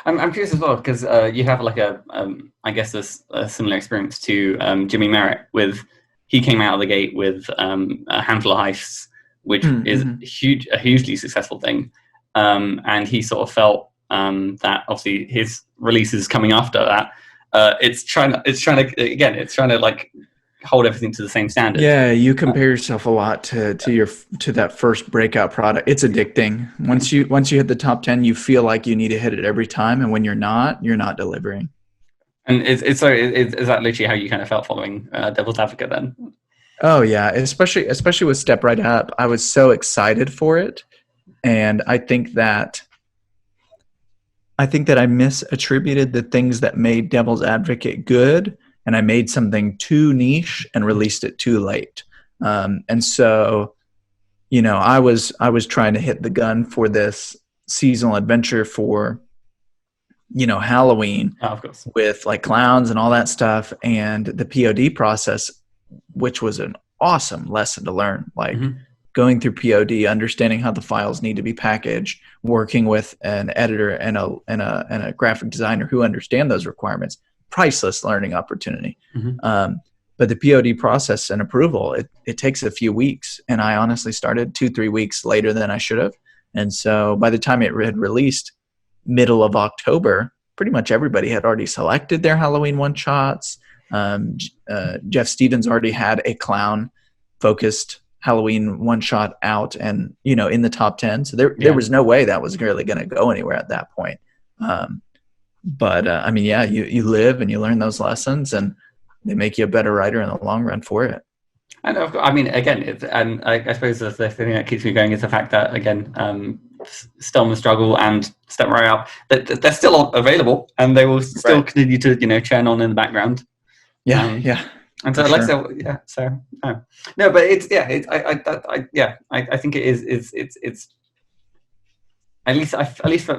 I'm curious as well, because you have like I guess a similar experience to Jimmy Merritt with. He came out of the gate with a handful of heists, which is a hugely successful thing, and he sort of felt that obviously his releases coming after that. It's trying to like hold everything to the same standard. Yeah, you compare yourself a lot to that first breakout product. It's addicting. Once you hit the top 10, you feel like you need to hit it every time, and when you're not delivering. And is that literally how you kind of felt following Devil's Advocate then? Oh yeah, especially with Step Right Up, I was so excited for it, and I think that I misattributed the things that made Devil's Advocate good, and I made something too niche and released it too late. And so, I was trying to hit the gun for this seasonal adventure for, Halloween, of course, with like clowns and all that stuff, and the POD process, which was an awesome lesson to learn. Like going through POD, understanding how the files need to be packaged, working with an editor and a graphic designer who understand those requirements. Priceless learning opportunity. But the POD process and approval, it takes a few weeks, and I honestly started 2-3 weeks later than I should have. And so by the time it had released, middle of October, pretty much everybody had already selected their Halloween one-shots. Jeff Stevens already had a clown-focused Halloween one-shot out and, in the top 10. So there was no way that was really going to go anywhere at that point. But I mean, you live and you learn those lessons, and they make you a better writer in the long run for it. And I mean, again, and I suppose the thing that keeps me going is the fact that, again, Stillman Struggle and Step Right Up, that they're still available, and they will still Right. continue to churn on in the background. Yeah, yeah, And so, for like, sure. so yeah, so no, but it's yeah, I think it is it's at least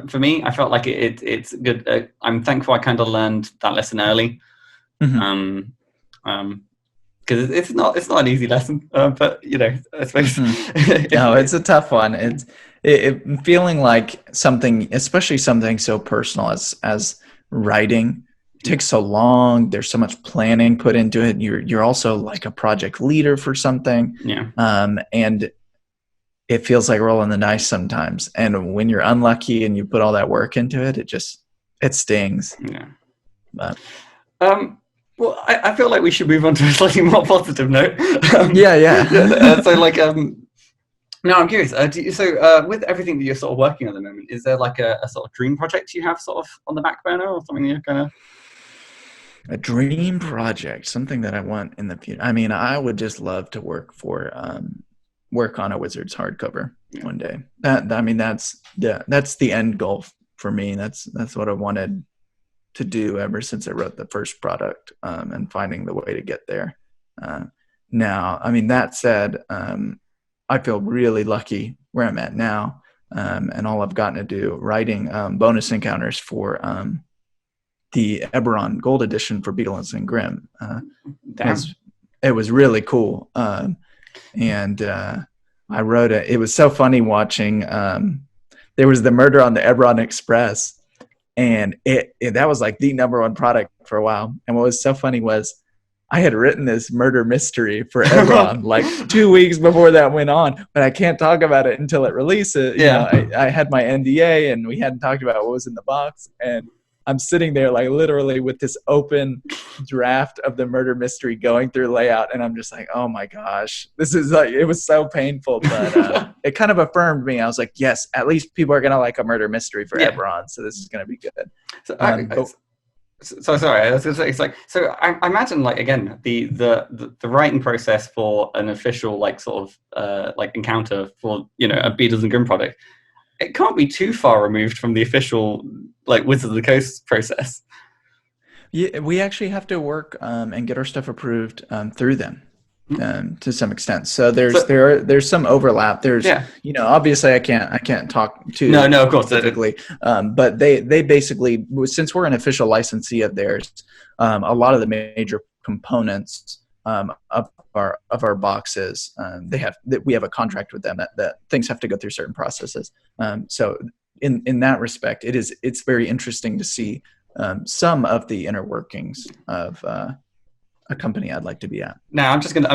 for me, I felt like it's good. I'm thankful I kind of learned that lesson early. Mm-hmm. Um, um, because it's not an easy lesson, but I suppose Mm-hmm. No, it's a tough one. It feeling like something, especially something so personal as writing, takes so long. There's so much planning put into it. You're also like a project leader for something, yeah. and it feels like rolling the dice sometimes. And when you're unlucky and you put all that work into it, it stings. Yeah. But Um, well, I feel like we should move on to a slightly more positive note. yeah, Yeah. yeah. So, like, no, I'm curious. With everything that you're sort of working on at the moment, is there like a sort of dream project you have sort of on the back burner, or something you're kind of? A dream project, something that I want in the future. I mean, I would just love to work on a Wizards hardcover one day. I mean, that's the end goal for me. That's what I wanted to do ever since I wrote the first product, and finding the way to get there. Uh, Now, I mean, that said, I feel really lucky where I'm at now, and all I've gotten to do writing bonus encounters for the Eberron Gold Edition for Beetles and Grimm Damn. it was really cool. And I wrote it. It was so funny watching. There was the Murder on the Eberron Express, and that was like the number one product for a while. And what was so funny was I had written this murder mystery for Eberron like 2 weeks before that went on, but I can't talk about it until it releases. Yeah. I had my NDA and we hadn't talked about what was in the box. And I'm sitting there like literally with this open draft of the murder mystery going through layout. And I'm just like, oh my gosh, this is like, it was so painful, but it kind of affirmed me. I was like, yes, at least people are going to like a murder mystery for Yeah. Eberron. So this is going to be good. So, so sorry, I was going to say, it's like, so I imagine, like, again, the writing process for an official, like, sort of like encounter for a Beatles and Grimm product, it can't be too far removed from the official, like, Wizards of the Coast process. Yeah, we actually have to work and get our stuff approved through them to some extent. So So there's some overlap. There's yeah, obviously I can't talk no, too no, of course, specifically, but they basically, since we're an official licensee of theirs, a lot of the major components of our boxes, we have a contract with them that things have to go through certain processes. So in that respect, it's very interesting to see some of the inner workings of a company I'd like to be at. now I'm just gonna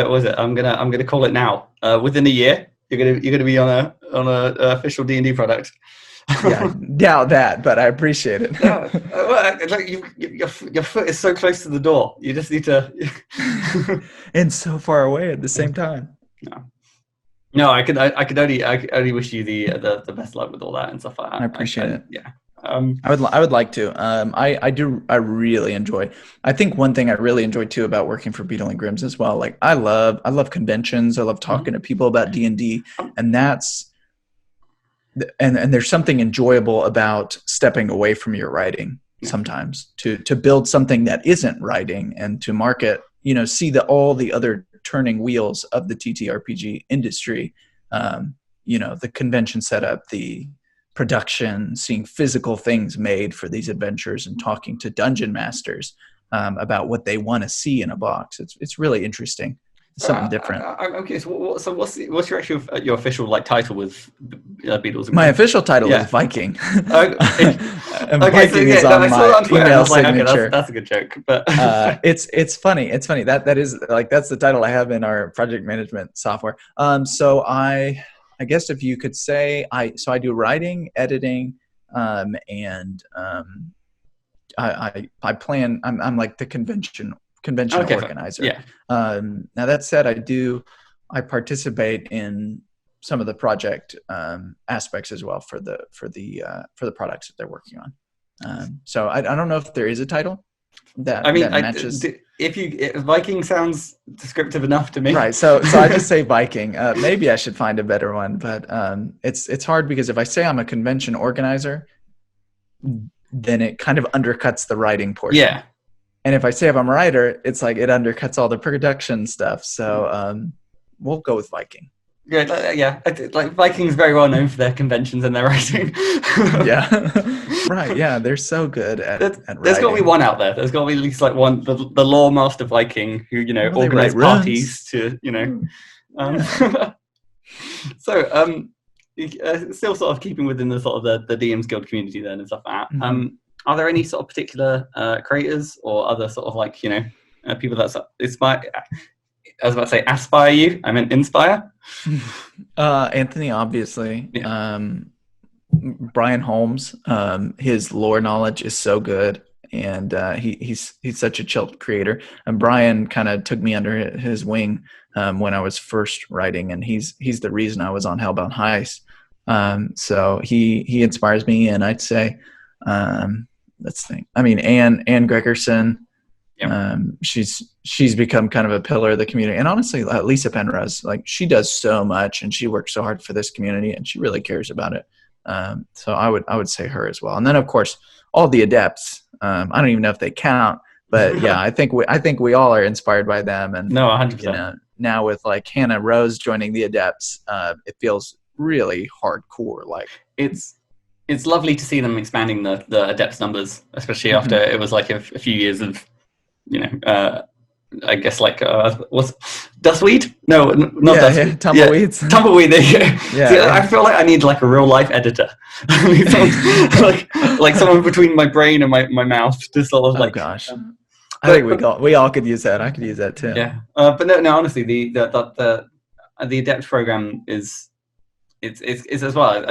what is it? I'm gonna call it now. Within a year, you're gonna be on a official D&D product. Yeah, doubt that, but I appreciate it. No, like your foot is so close to the door. You just need to. And so far away at the same time. No, no, I could only wish you the best luck with all that and stuff like that. I appreciate it. Yeah. I would like to. I really enjoy. I think one thing I really enjoy too about working for Beetle and Grimm's as well. Like I love conventions. I love talking to people about D&D, and and there's something enjoyable about stepping away from your writing sometimes to build something that isn't writing and to market. See all the other turning wheels of the TTRPG industry. The convention setup, the production, seeing physical things made for these adventures, and talking to dungeon masters about what they want to see in a box. It's really interesting. It's something different. I'm curious. So what's your actual your official like title with Beatles? My official title is Viking. And Viking is on my email signature. Okay, that's a good joke. But it's funny. It's funny that is like that's the title I have in our project management software. So I guess if you could say I do writing, editing, and I plan. I'm like the convention organizer. Yeah. Now that said, I participate in some of the project aspects as well for the products that they're working on. So I don't know if there is a title. that I mean, that matches. if Viking sounds descriptive enough to me. Right. So I just say Viking. Maybe I should find a better one, but it's hard because if I say I'm a convention organizer, then it kind of undercuts the writing portion. Yeah. And if I say I'm a writer, it's like it undercuts all the production stuff. So we'll go with Viking. Yeah. Like Viking's very well known for their conventions and their writing. Yeah. Right. Yeah. They're so good at There's got to be writing. one out there. There's got to be at least like one, the lore master Viking who, you know, Well, they organize write runes. parties to, you know. Yeah. So, still sort of keeping within the sort of the DMs Guild community then and stuff like that. Mhm. Are there any sort of particular creators or other sort of like, you know, people that inspire? I was about to say aspire you. I meant inspire. Anthony, obviously. Yeah. Brian Holmes. His lore knowledge is so good, and he's such a chill creator. And Brian kind of took me under his wing when I was first writing, and he's the reason I was on Hellbound Heist. So he inspires me, and I'd say let's think. I mean, Anne Gregerson. Yep. She's become kind of a pillar of the community, and honestly, Lisa Penrose, like she does so much, and she works so hard for this community, and she really cares about it. So I would say her as well, and then of course all the adepts. I don't even know if they count, but yeah, I think we all are inspired by them, and No, 100%. you know, now with like Hannah Rose joining the adepts, it feels really hardcore. Like it's lovely to see them expanding the adepts numbers, especially after it was like a few years of, you know, I guess like what's Dustweed? No, not Dustweed. Yeah, tumbleweeds. Yeah, tumbleweed. There you go. Yeah, See, yeah. I feel like I need like a real life editor. like someone between my brain and my mouth to sort of like. Oh gosh, I think we all could use that. I could use that too. Yeah, but no. Honestly, the adepts program is it's as well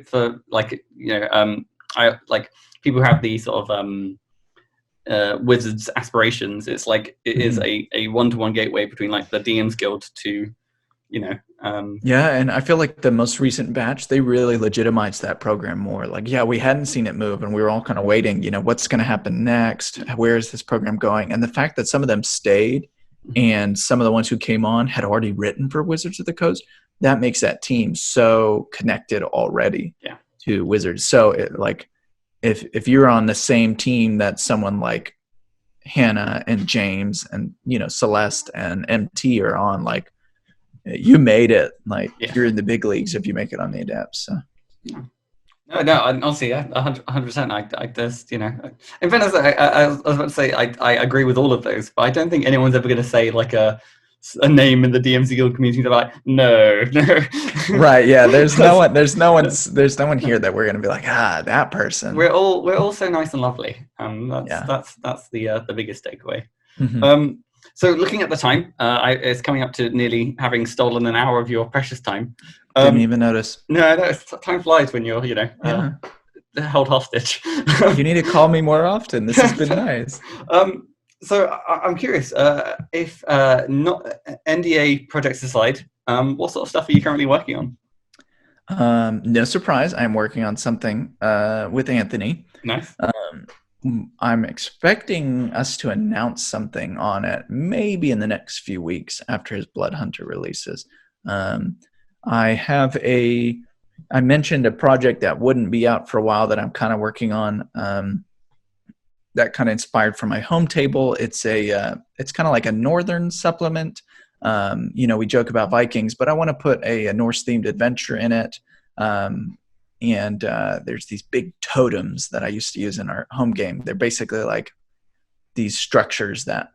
for like, you know, I like people who have these sort of wizards aspirations. It's like it is a one-to-one gateway between like the DMs Guild to, you know, yeah, and I feel like the most recent batch, they really legitimized that program more. Like, yeah, we hadn't seen it move, and we were all kind of waiting, you know, what's going to happen next? Where is this program going? And the fact that some of them stayed and some of the ones who came on had already written for Wizards of the Coast, that makes that team so connected already to Wizards. So like if you're on the same team that someone like Hannah and James and, you know, Celeste and MT are on, like, you made it. Like, you're in the big leagues if you make it on the adepts. So. No, honestly, 100%. I just, you know, in fairness, I was about to say I agree with all of those, but I don't think anyone's ever going to say like a name in the DMsGuild community. They're like, no. Right? Yeah. There's no one here that we're going to be like, that person. We're all so nice and lovely. That's the biggest takeaway. So looking at the time, it's coming up to nearly having stolen an hour of your precious time. Didn't even notice. No, time flies when you're, you know, held hostage. You need to call me more often. This has been nice. So I'm curious, if not NDA projects aside, what sort of stuff are you currently working on? No surprise, I'm working on something with Anthony. Nice. I'm expecting us to announce something on it maybe in the next few weeks after his Blood Hunter releases. I mentioned a project that wouldn't be out for a while that I'm kind of working on, that kind of inspired from my home table. It's kind of like a northern supplement. You know, we joke about Vikings, but I want to put a Norse themed adventure in it. And there's these big totems that I used to use in our home game. They're basically like these structures that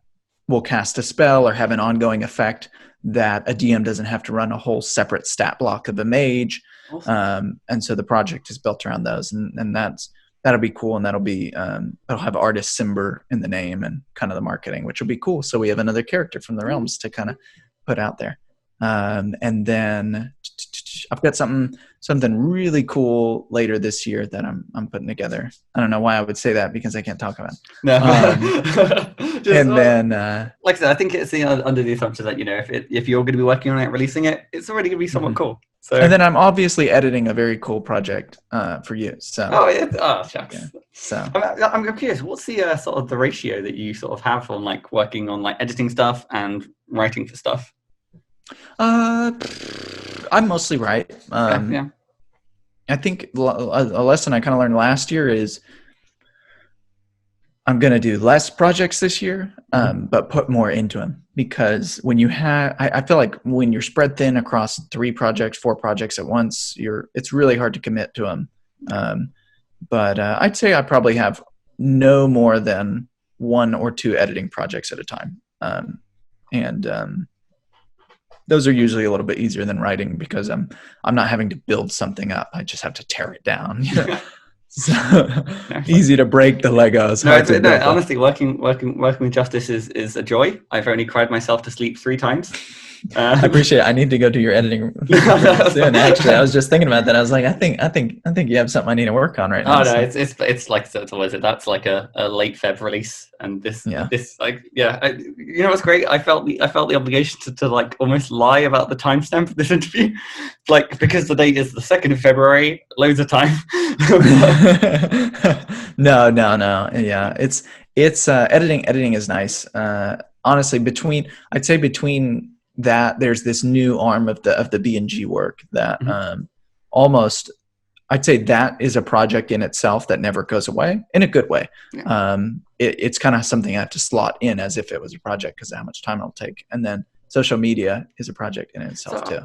will cast a spell or have an ongoing effect that a DM doesn't have to run a whole separate stat block of a mage. Awesome. And so the project is built around those, and that'll be cool, and that'll have artist Simber in the name and kind of the marketing, which will be cool. So we have another character from the realms to kind of put out there. And then I've got something really cool later this year that I'm putting together. I don't know why I would say that because I can't talk about it. No. Then, like I said, I think it's under the assumption that, you know, if you're going to be working on it, releasing it, it's already going to be somewhat cool. So. And then I'm obviously editing a very cool project for you. So. Oh, yeah. Oh, shucks. Yeah. So I'm curious, what's the sort of the ratio that you sort of have on like working on like editing stuff and writing for stuff? I'm mostly right. Yeah. I think a lesson I kind of learned last year is I'm going to do less projects this year, but put more into them, because when you have, I feel like when you're spread thin across 3 projects, 4 projects at once, it's really hard to commit to them. But I'd say I probably have no more than 1 or 2 editing projects at a time. And those are usually a little bit easier than writing, because I'm not having to build something up. I just have to tear it down. So easy to break the Legos, hard to build. Honestly, working with Justice is a joy. I've only cried myself to sleep 3 times. I appreciate it. I need to go do your editing soon. Actually, I was just thinking about that. I was like, I think you have something I need to work on right now. Oh no, it's like, so what is it? That's like a late Feb release, and this like you know what's great? I felt the obligation to like almost lie about the timestamp of this interview, like, because the date is the 2nd of February. Loads of time. No. Yeah, it's editing is nice. Honestly, I'd say between that, there's this new arm of the B&G work that almost, I'd say that is a project in itself that never goes away, in a good way. Yeah. It's kind of something I have to slot in as if it was a project, because of how much time it'll take. And then social media is a project in itself too.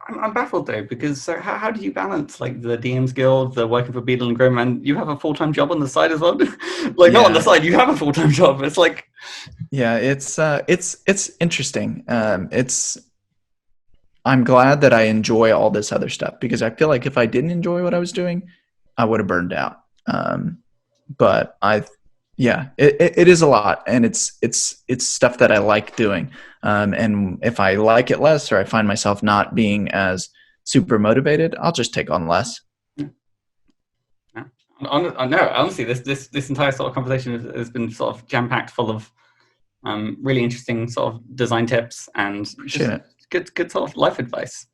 I'm baffled though, because how do you balance like the DMsGuild, the working for Beadle and Grimm, and you have a full-time job on the side as well? Like, not on the side, you have a full-time job. It's like, yeah, it's interesting. I'm glad that I enjoy all this other stuff, because I feel like if I didn't enjoy what I was doing, I would have burned out. But it is a lot, and it's stuff that I like doing. And if I like it less, or I find myself not being as super motivated, I'll just take on less. No, honestly, this entire sort of conversation has been sort of jam-packed full of really interesting sort of design tips and good sort of life advice.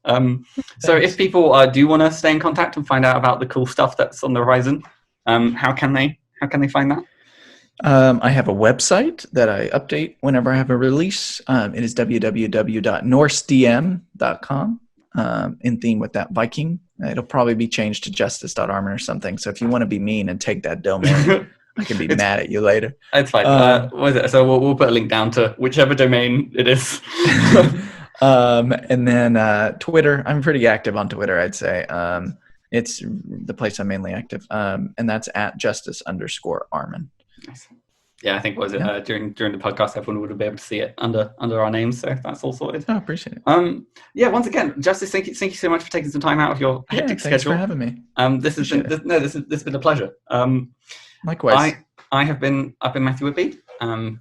So if people do want to stay in contact and find out about the cool stuff that's on the horizon, how can they find that? I have a website that I update whenever I have a release. It is www.norsedm.com, in theme with that Viking. It'll probably be changed to justice.arman or something. So if you want to be mean and take that domain, I can be mad at you later. It's fine. What is it? So we'll put a link down to whichever domain it is. And then Twitter. I'm pretty active on Twitter, I'd say. It's the place I'm mainly active. And that's at @justice_Arman. Nice. Yeah, I think during the podcast, everyone would have been able to see it under our names, so that's all sorted. Oh, appreciate it. Yeah, once again, Justice, thank you so much for taking some time out of your hectic schedule. Thanks for having me. This has been a pleasure. Likewise. I've been Matthew Whitby.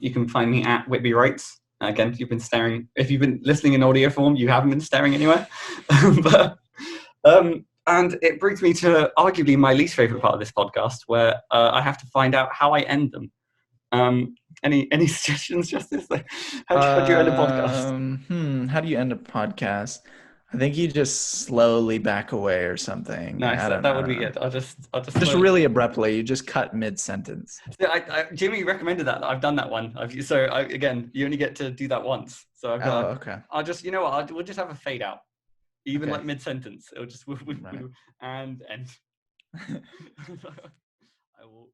You can find me at Whitby Writes. Again, you've been staring. If you've been listening in audio form, you haven't been staring anywhere. And it brings me to arguably my least favorite part of this podcast, where I have to find out how I end them. Any suggestions, Justice? Like, how do you end a podcast? How do you end a podcast? I think you just slowly back away or something. Nice. That would be good. I'll just really abruptly. You just cut mid-sentence. So Jimmy recommended that. I've done that one. Again, you only get to do that once. So I've got. Okay. I'll just, we'll just have a fade out, even like mid-sentence. It'll just and end. I will.